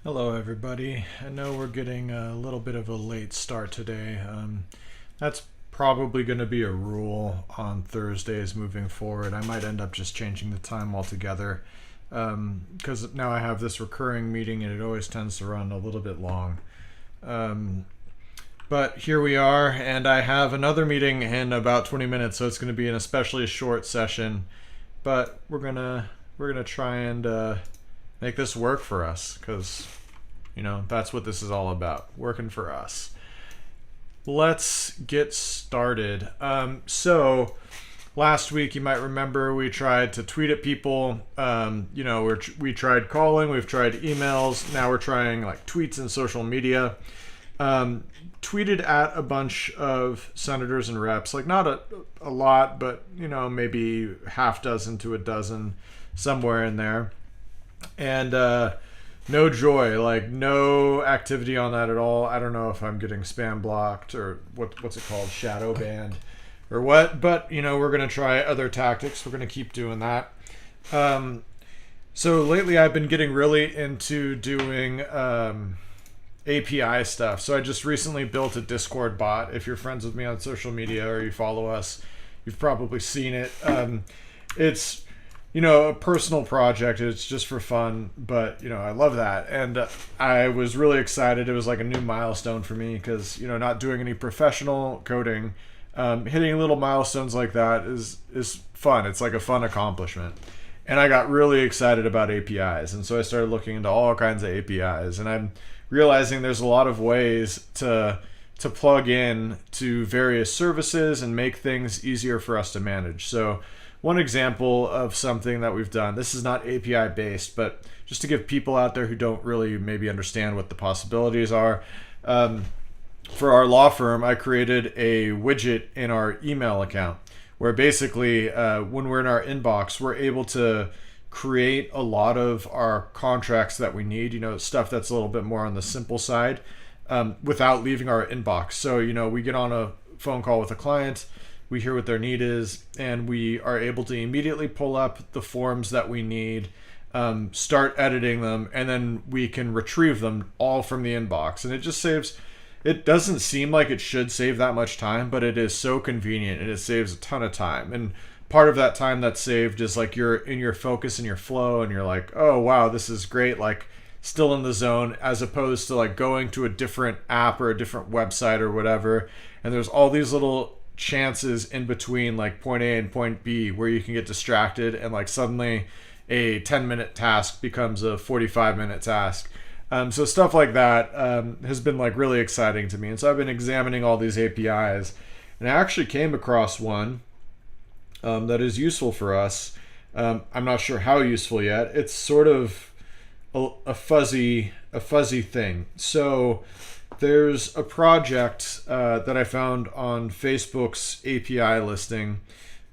Hello, everybody. I know we're getting a little bit of a late start today. That's probably going to be a rule on Thursdays moving forward. I might end up just changing the time altogether because now I have this recurring meeting and it always tends to run a little bit long. But here we are, and I have another meeting in about 20 minutes, so it's going to be an especially short session. But we're gonna try and make this work for us because that's what this is all about, working for us. Let's get started. So last week, you might remember, we tried to tweet at people. We tried calling, we've tried emails. Now we're trying like tweets and social media. Tweeted at a bunch of senators and reps, like not a lot, but maybe half dozen to a dozen, somewhere in there. And no joy, like no activity on that at all. I don't know if I'm getting spam blocked or what's it called, shadow banned or what, but we're going to try other tactics. We're going to keep doing that. So lately I've been getting really into doing API stuff. So I just recently built a Discord bot. If you're friends with me on social media or you follow us, you've probably seen it. It's a personal project. It's just for fun, but I love that. And I was really excited. It was like a new milestone for me because not doing any professional coding, hitting little milestones like that is fun. It's like a fun accomplishment. And I got really excited about APIs, and so I started looking into all kinds of APIs, and I'm realizing there's a lot of ways to plug in to various services and make things easier for us to manage. So one example of something that we've done, this is not API based, but just to give people out there who don't really maybe understand what the possibilities are, for our law firm, I created a widget in our email account where basically when we're in our inbox, we're able to create a lot of our contracts that we need, stuff that's a little bit more on the simple side, without leaving our inbox. So, we get on a phone call with a client, we hear what their need is, and we are able to immediately pull up the forms that we need, start editing them, and then we can retrieve them all from the inbox. And it doesn't seem like it should save that much time, but it is so convenient and it saves a ton of time. And part of that time that's saved is like you're in your focus and your flow and you're like, oh wow, this is great, like still in the zone, as opposed to like going to a different app or a different website or whatever. And there's all these little chances in between like point A and point B where you can get distracted and like suddenly a 10-minute task becomes a 45-minute task. So stuff like that has been like really exciting to me. And so I've been examining all these APIs, and I actually came across one that is useful for us. I'm not sure how useful yet. It's sort of a fuzzy thing. So there's a project that I found on Facebook's API listing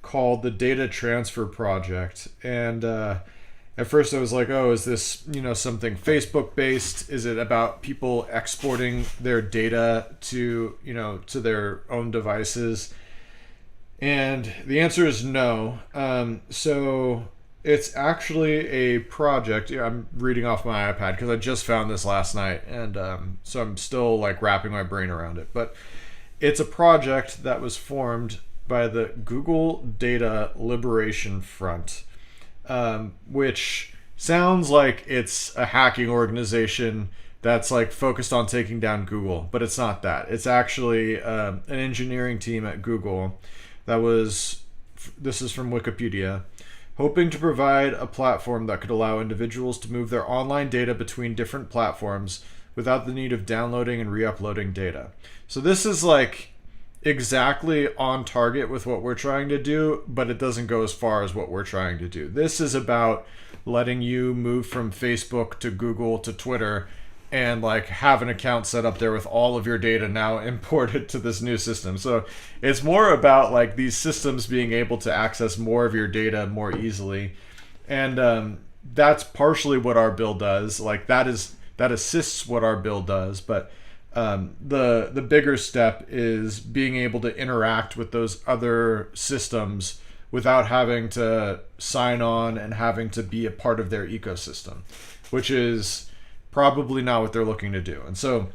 called the Data Transfer Project. And at first I was like, oh, is this, something Facebook based? Is it about people exporting their data to their own devices? And the answer is no. So it's actually a project. I'm reading off my iPad because I just found this last night, and so I'm still like wrapping my brain around it. But it's a project that was formed by the Google Data Liberation Front, which sounds like it's a hacking organization that's like focused on taking down Google, but it's not that. It's actually an engineering team at Google this is from Wikipedia, hoping to provide a platform that could allow individuals to move their online data between different platforms without the need of downloading and re-uploading data. So this is like exactly on target with what we're trying to do, but it doesn't go as far as what we're trying to do. This is about letting you move from Facebook to Google to Twitter and like have an account set up there with all of your data now imported to this new system. So it's more about like these systems being able to access more of your data more easily. And that's partially what our bill does. Like that assists what our bill does, but the bigger step is being able to interact with those other systems without having to sign on and having to be a part of their ecosystem, which is probably not what they're looking to do. And so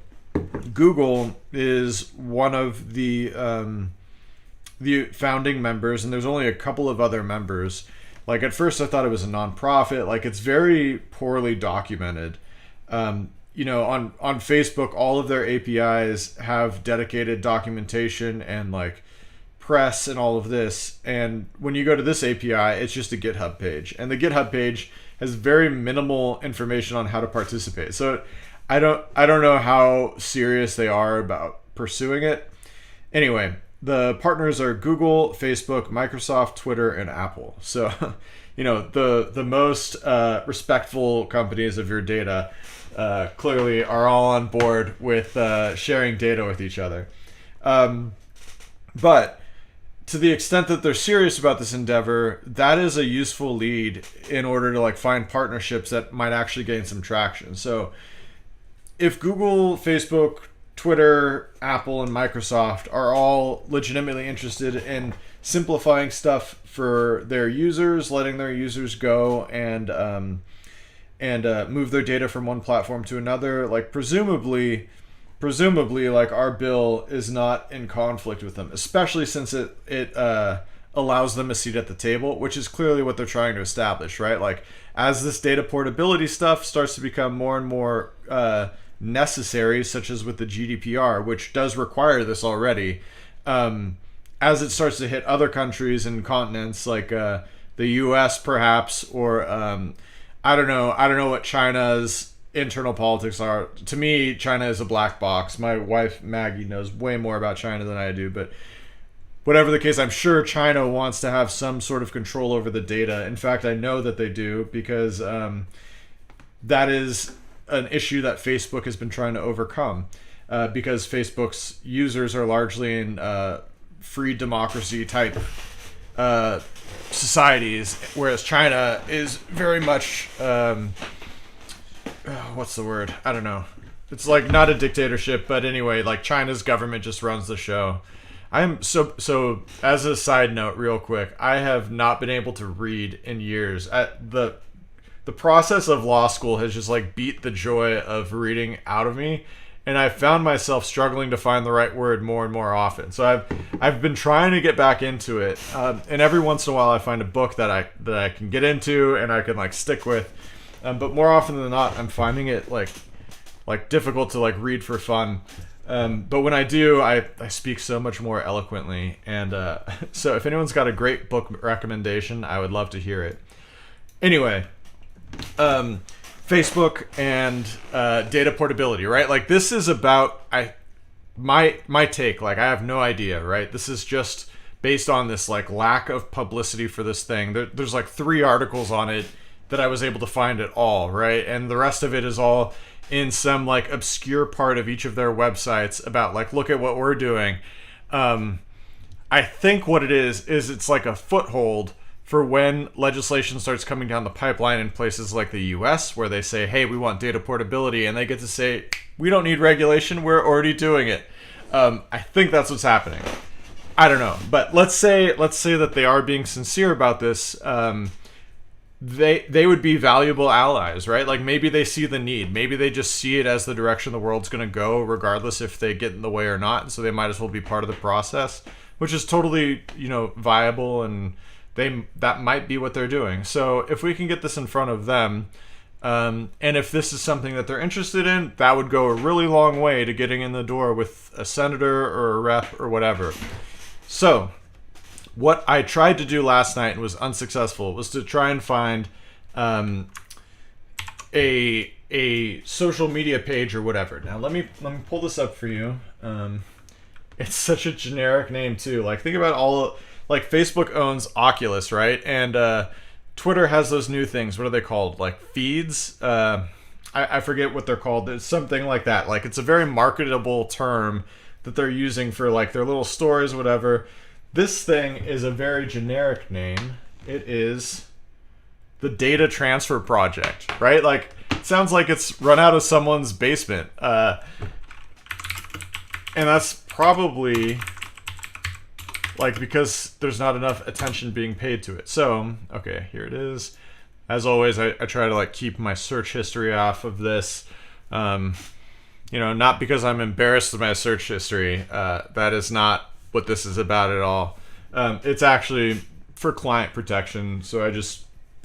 Google is one of the founding members, and there's only a couple of other members. Like at first I thought it was a nonprofit. Like it's very poorly documented. On Facebook, all of their APIs have dedicated documentation and like press and all of this. And when you go to this API, it's just a GitHub page. And the GitHub page has very minimal information on how to participate. So I don't know how serious they are about pursuing it. Anyway, the partners are Google, Facebook, Microsoft, Twitter, and Apple. So, the most respectful companies of your data clearly are all on board with sharing data with each other. But to the extent that they're serious about this endeavor, that is a useful lead in order to like find partnerships that might actually gain some traction. So if Google, Facebook, Twitter, Apple, and Microsoft are all legitimately interested in simplifying stuff for their users, letting their users go and move their data from one platform to another, like presumably like our bill is not in conflict with them, especially since it allows them a seat at the table, which is clearly what they're trying to establish, right? Like as this data portability stuff starts to become more and more necessary, such as with the GDPR, which does require this already, as it starts to hit other countries and continents like the US perhaps, or I don't know what China's internal politics are. To me, China is a black box. My wife Maggie knows way more about China than I do, but whatever the case, I'm sure China wants to have some sort of control over the data. In fact, I know that they do, because that is an issue that Facebook has been trying to overcome, because Facebook's users are largely in free democracy type societies, whereas China is very much what's the word? I don't know. It's like not a dictatorship, but anyway, like China's government just runs the show. I'm so as a side note, real quick, I have not been able to read in years. The process of law school has just like beat the joy of reading out of me, and I found myself struggling to find the right word more and more often. So I've been trying to get back into it, and every once in a while I find a book that I can get into and I can like stick with. But more often than not, I'm finding it like difficult to like read for fun. But when I do, I speak so much more eloquently. And so if anyone's got a great book recommendation, I would love to hear it. Anyway, Facebook and data portability, right? Like this is about my take. Like I have no idea, right? This is just based on this like lack of publicity for this thing. There's like 3 articles on it that I was able to find at all, right? And the rest of it is all in some like obscure part of each of their websites about like, look at what we're doing. I think what it is it's like a foothold for when legislation starts coming down the pipeline in places like the US, where they say, hey, we want data portability, and they get to say, we don't need regulation, we're already doing it. I think that's what's happening. I don't know, but let's say that they are being sincere about this. They would be valuable allies, right? Like maybe they see the need. Maybe they just see it as the direction the world's going to go, regardless if they get in the way or not. So they might as well be part of the process, which is totally, viable, and that might be what they're doing. So if we can get this in front of them, and if this is something that they're interested in, that would go a really long way to getting in the door with a senator or a rep or whatever. So what I tried to do last night and was unsuccessful was to try and find a social media page or whatever. Now let me pull this up for you. It's such a generic name too. Like think about like Facebook owns Oculus, right? And Twitter has those new things. What are they called? Like feeds? I forget what they're called. It's something like that. Like it's a very marketable term that they're using for like their little stories, whatever. This thing is a very generic name. It is the Data Transfer Project, right? Like, it sounds like it's run out of someone's basement. And that's probably, like, because there's not enough attention being paid to it. So, okay, here it is. As always, I try to, like, keep my search history off of this. Not because I'm embarrassed of my search history. That is not what this is about at all. It's actually for client protection. So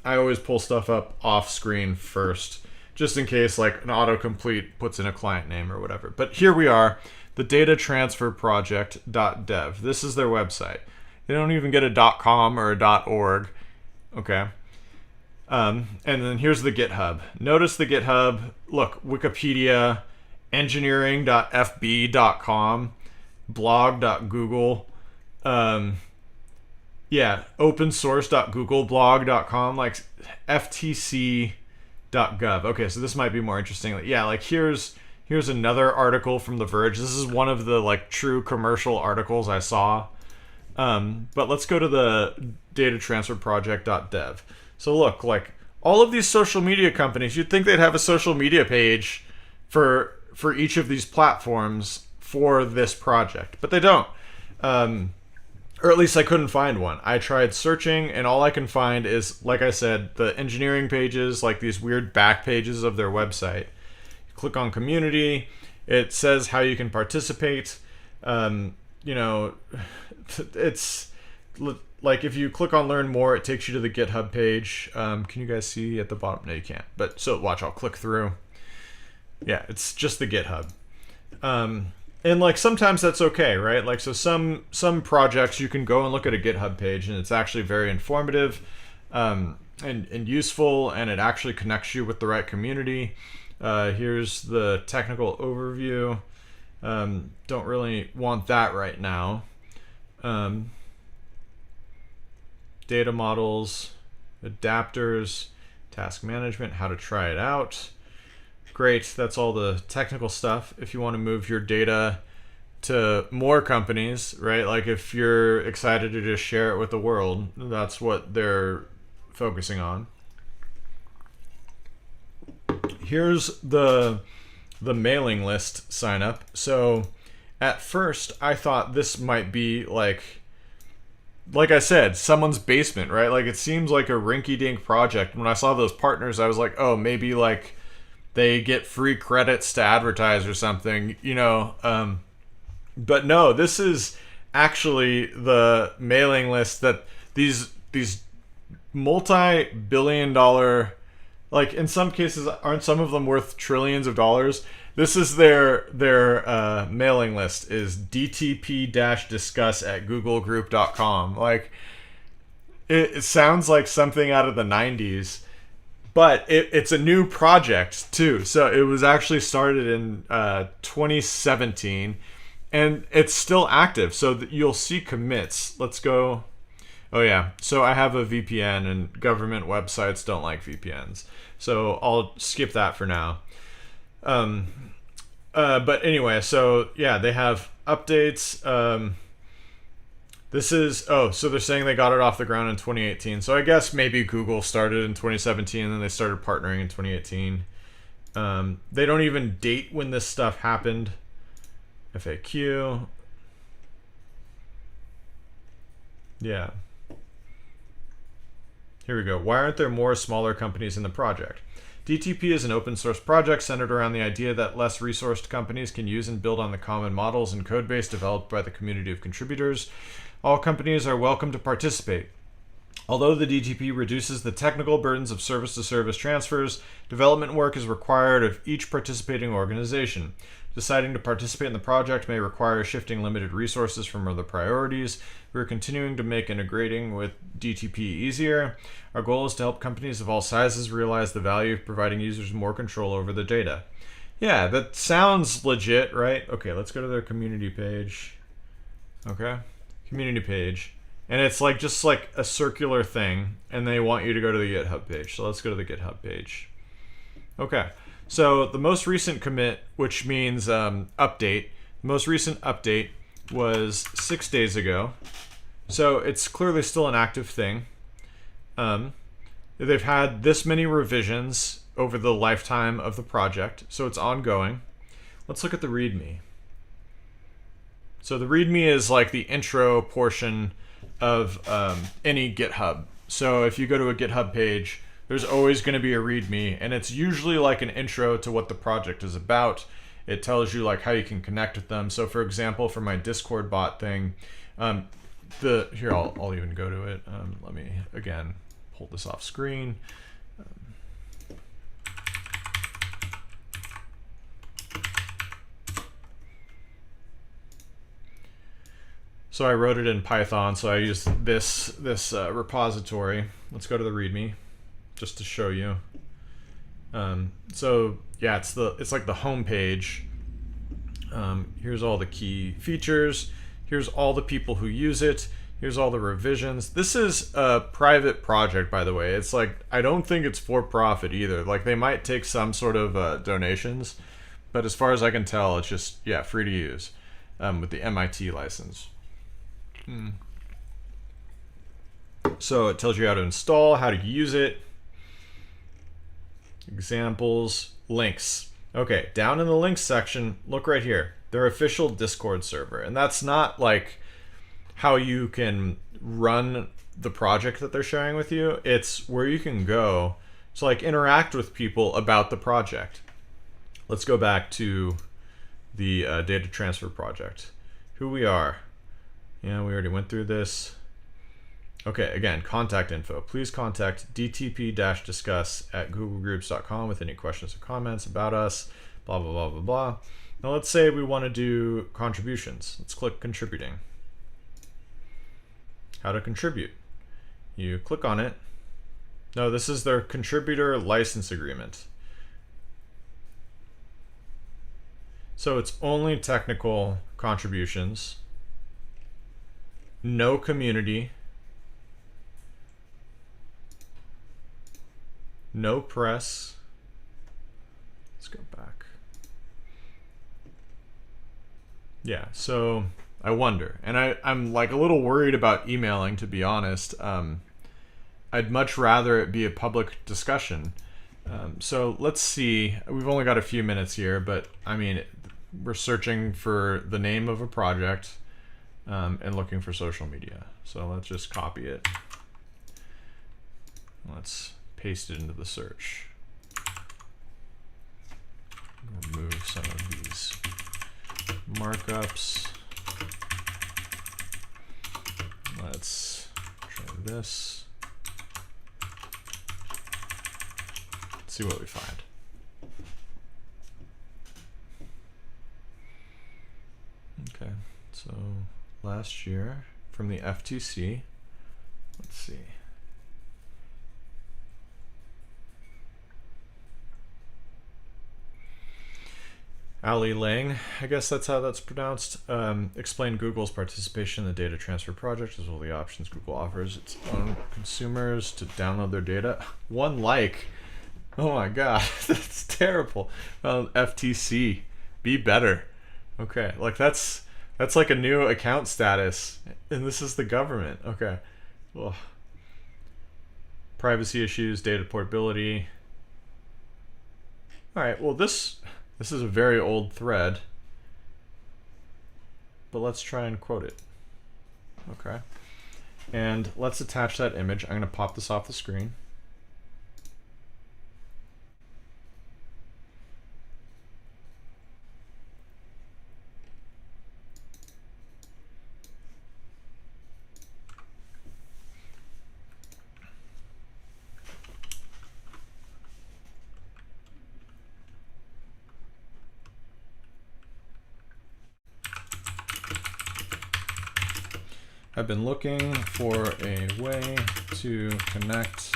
I always pull stuff up off screen first, just in case like an autocomplete puts in a client name or whatever. But here we are, the data transfer project.dev. This is their website. They don't even get a .com or a .org. Okay. And then here's the GitHub. Notice the GitHub. Look, Wikipedia, engineering.fb.com, blog.google, opensource.googleblog.com, like ftc.gov. Okay, so this might be more interesting. Yeah, like here's another article from The Verge. This is one of the like true commercial articles I saw. But let's go to the data transfer project.dev. So look, like all of these social media companies, you'd think they'd have a social media page for each of these platforms for this project, but they don't. Or at least I couldn't find one. I tried searching, and all I can find is, like I said, the engineering pages, like these weird back pages of their website. You click on community, it says how you can participate. It's like if you click on learn more, it takes you to the GitHub page. Can you guys see at the bottom? No, you can't. But so watch, I'll click through. Yeah, it's just the GitHub. And like sometimes that's okay, right? Like so some projects you can go and look at a GitHub page and it's actually very informative and useful, and it actually connects you with the right community. Here's the technical overview. Don't really want that right now. Data models, adapters, task management, how to try it out. Great, that's all the technical stuff. If you want to move your data to more companies, right? Like if you're excited to just share it with the world, that's what they're focusing on. Here's the mailing list sign up. So at first I thought this might be like I said, someone's basement, right? Like it seems like a rinky-dink project. When I saw those partners, I was like, oh, maybe like they get free credits to advertise or something, but no, this is actually the mailing list that these multi-billion-dollar, like in some cases, aren't some of them worth trillions of dollars? This is their mailing list is dtp-discuss@googlegroup.com. Like it sounds like something out of the 90s. But it's a new project too. So it was actually started in 2017 and it's still active. So you'll see commits. Let's go. Oh yeah. So I have a VPN and government websites don't like VPNs. So I'll skip that for now. But anyway, so yeah, they have updates. So they're saying they got it off the ground in 2018. So I guess maybe Google started in 2017 and then they started partnering in 2018. They don't even date when this stuff happened. FAQ. Yeah. Here we go. Why aren't there more smaller companies in the project? DTP is an open source project centered around the idea that less resourced companies can use and build on the common models and codebase developed by the community of contributors. All companies are welcome to participate. Although the DTP reduces the technical burdens of service-to-service transfers, development work is required of each participating organization. Deciding to participate in the project may require shifting limited resources from other priorities. We are continuing to make integrating with DTP easier. Our goal is to help companies of all sizes realize the value of providing users more control over the data. Yeah, that sounds legit, right? Okay, let's go to their community page. Okay. Community page, and it's like just like a circular thing, and they want you to go to the GitHub page. So let's go to the GitHub page. Okay, so the most recent commit, which means update, the most recent update was 6 days ago. So it's clearly still an active thing. They've had this many revisions over the lifetime of the project, so it's ongoing. Let's look at the README. So the README is like the intro portion of any GitHub. So if you go to a GitHub page, there's always going to be a README, and it's usually like an intro to what the project is about. It tells you like how you can connect with them. So for example, for my Discord bot thing, here I'll even go to it. Let me again pull this off screen. So I wrote it in Python, so I used this repository. Let's go to the README just to show you. So yeah, it's like the home page. Here's all the key features. Here's all the people who use it. Here's all the revisions. This is a private project, by the way. It's like, I don't think it's for profit either. Like they might take some sort of donations, but as far as I can tell, it's just, yeah, free to use with the MIT license. So it tells you how to install, how to use it, examples, links. Okay, down in the links section, look right here, their official Discord server. And that's not like how you can run the project that they're sharing with you. It's where you can go to like interact with people about the project. Let's go back to the data transfer project. Who we are. Yeah, we already went through this. Okay, again, contact info. Please contact dtp-discuss@googlegroups.com with any questions or comments about us, blah, blah, blah, blah, blah. Now let's say we want to do contributions. Let's click contributing. How to contribute. You click on it. No, this is their contributor license agreement. So it's only technical contributions. No community, no press. Let's go back. Yeah, so I wonder, and I'm like a little worried about emailing, to be honest. I'd much rather it be a public discussion. So let's see, we've only got a few minutes here, but I mean, we're searching for the name of a project. And looking for social media. So let's just copy it. Let's paste it into the search. Remove some of these markups. Let's try this. Let's see what we find. Okay, so last year from the FTC. Let's see. Ali Lang, I guess that's how that's pronounced, explained Google's participation in the data transfer project as well the options Google offers its own consumers to download their data. 1 like. Oh my god, that's terrible. FTC, be better. Okay, like that's like a new account status, and this is the government. Okay. Ugh. Privacy issues, data portability. All right, well this is a very old thread, but let's try and quote it. Okay. And let's attach that image. I'm going to pop this off the screen. I've been looking for a way to connect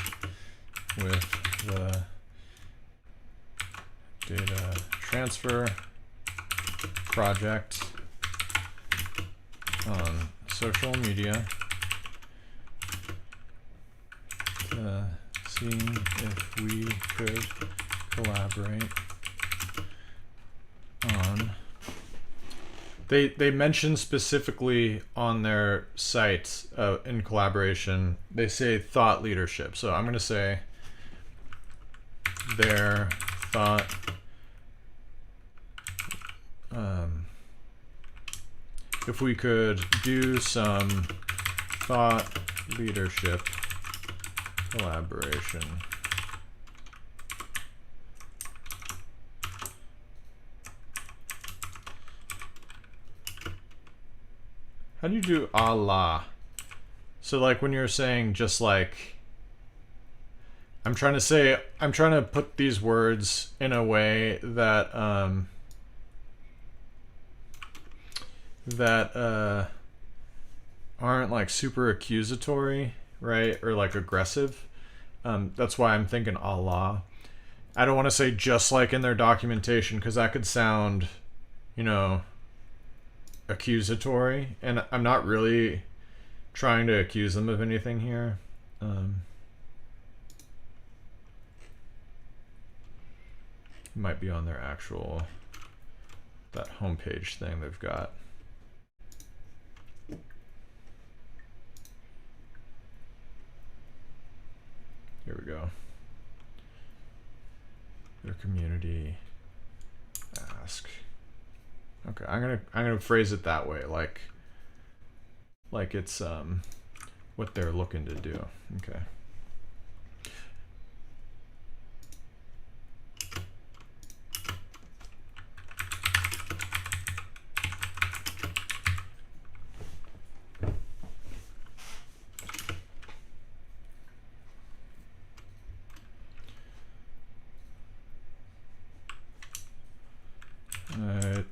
with the data transfer project on social media to see if we could collaborate on. They mention specifically on their site in collaboration, they say thought leadership. So I'm going to say their thought if we could do some thought leadership collaboration How do you do Allah? So like when you're saying just like, I'm trying to put these words in a way that aren't like super accusatory, right? Or like aggressive. That's why I'm thinking Allah. I don't want to say just like in their documentation, because that could sound, you know, accusatory, and I'm not really trying to accuse them of anything here. It might be on their actual, that homepage thing they've got. Here we go. Their community ask. Okay, I'm gonna phrase it that way, like it's what they're looking to do. Okay.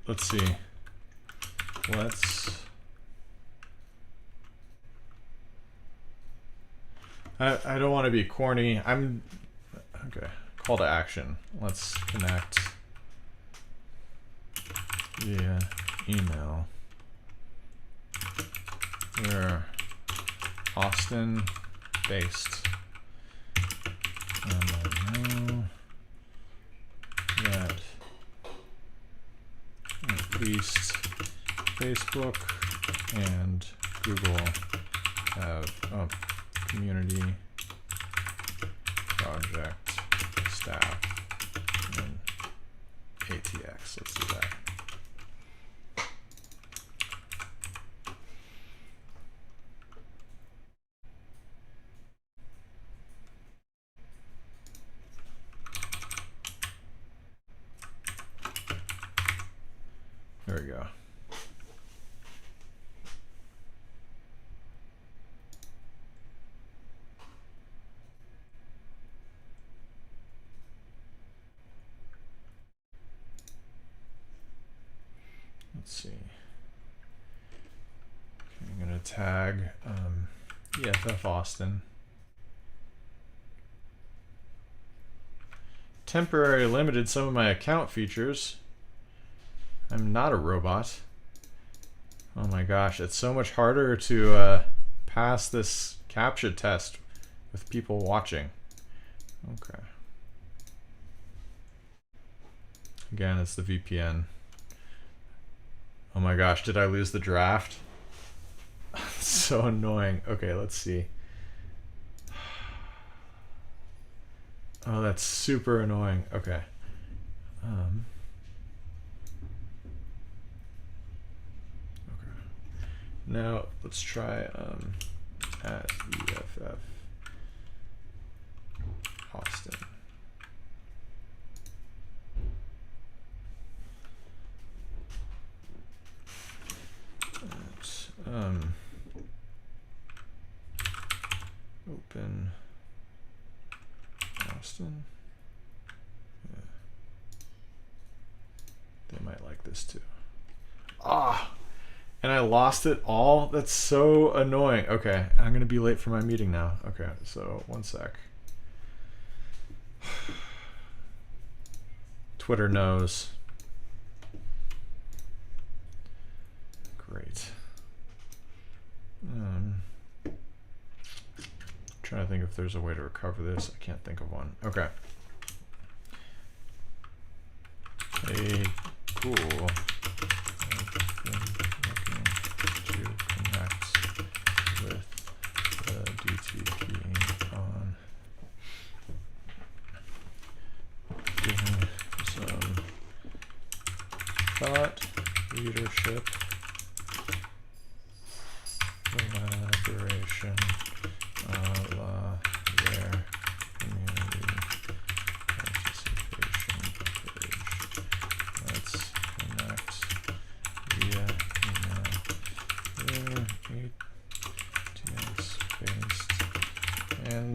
Let's see. I don't want to be corny. Okay. Call to action. Let's connect via email. We're Austin based. And I know that at least Facebook and Google have community project staff in ATX. Let's do that. There we go. Let's see. Okay, I'm going to tag EFF Austin. Temporary limited some of my account features. I'm not a robot. Oh my gosh, it's so much harder to pass this CAPTCHA test with people watching. Okay. Again, it's the VPN. Oh my gosh, did I lose the draft? So annoying. Okay, let's see. Oh, that's super annoying. Okay. Now let's try at EFF Austin. Open Austin. Yeah. They might like this too. Ah! And I lost it all? That's so annoying. Okay, I'm gonna be late for my meeting now. Okay, so one sec. Twitter knows. Great. Trying to think if there's a way to recover this. I can't think of one. Okay. Hey, cool. I've been looking to connect with the DTP on giving some thought, leadership, collaboration, their community participation page. Let's connect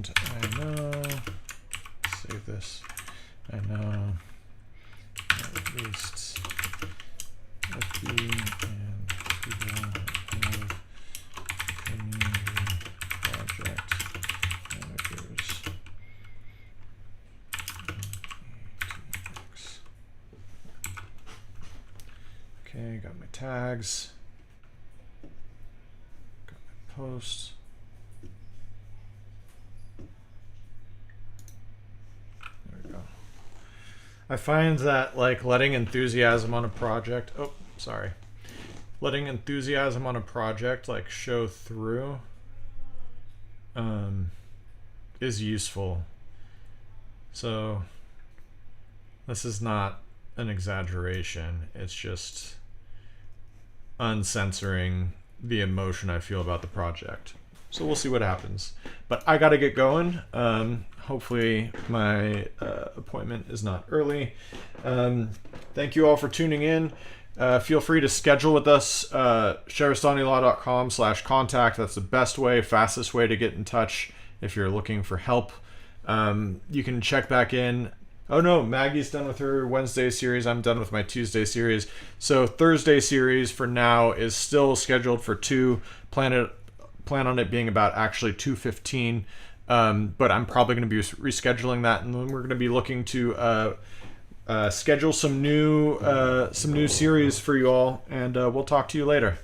And I know, save this, I know at least a few and people have community project managers. Okay, got my tags, got my posts. There we go. I find that like letting enthusiasm on a project, letting enthusiasm on a project like show through is useful. So this is not an exaggeration. It's just uncensoring the emotion I feel about the project. So we'll see what happens. But I gotta get going. Hopefully my appointment is not early. Thank you all for tuning in. Feel free to schedule with us. sharistanilaw.com/contact. That's the best way, fastest way to get in touch if you're looking for help. You can check back in. Oh no, Maggie's done with her Wednesday series. I'm done with my Tuesday series. So Thursday series for now is still scheduled for 2. Plan on it being about actually 2:15. But I'm probably going to be rescheduling that, and then we're going to be looking to schedule some new series for you all. And we'll talk to you later.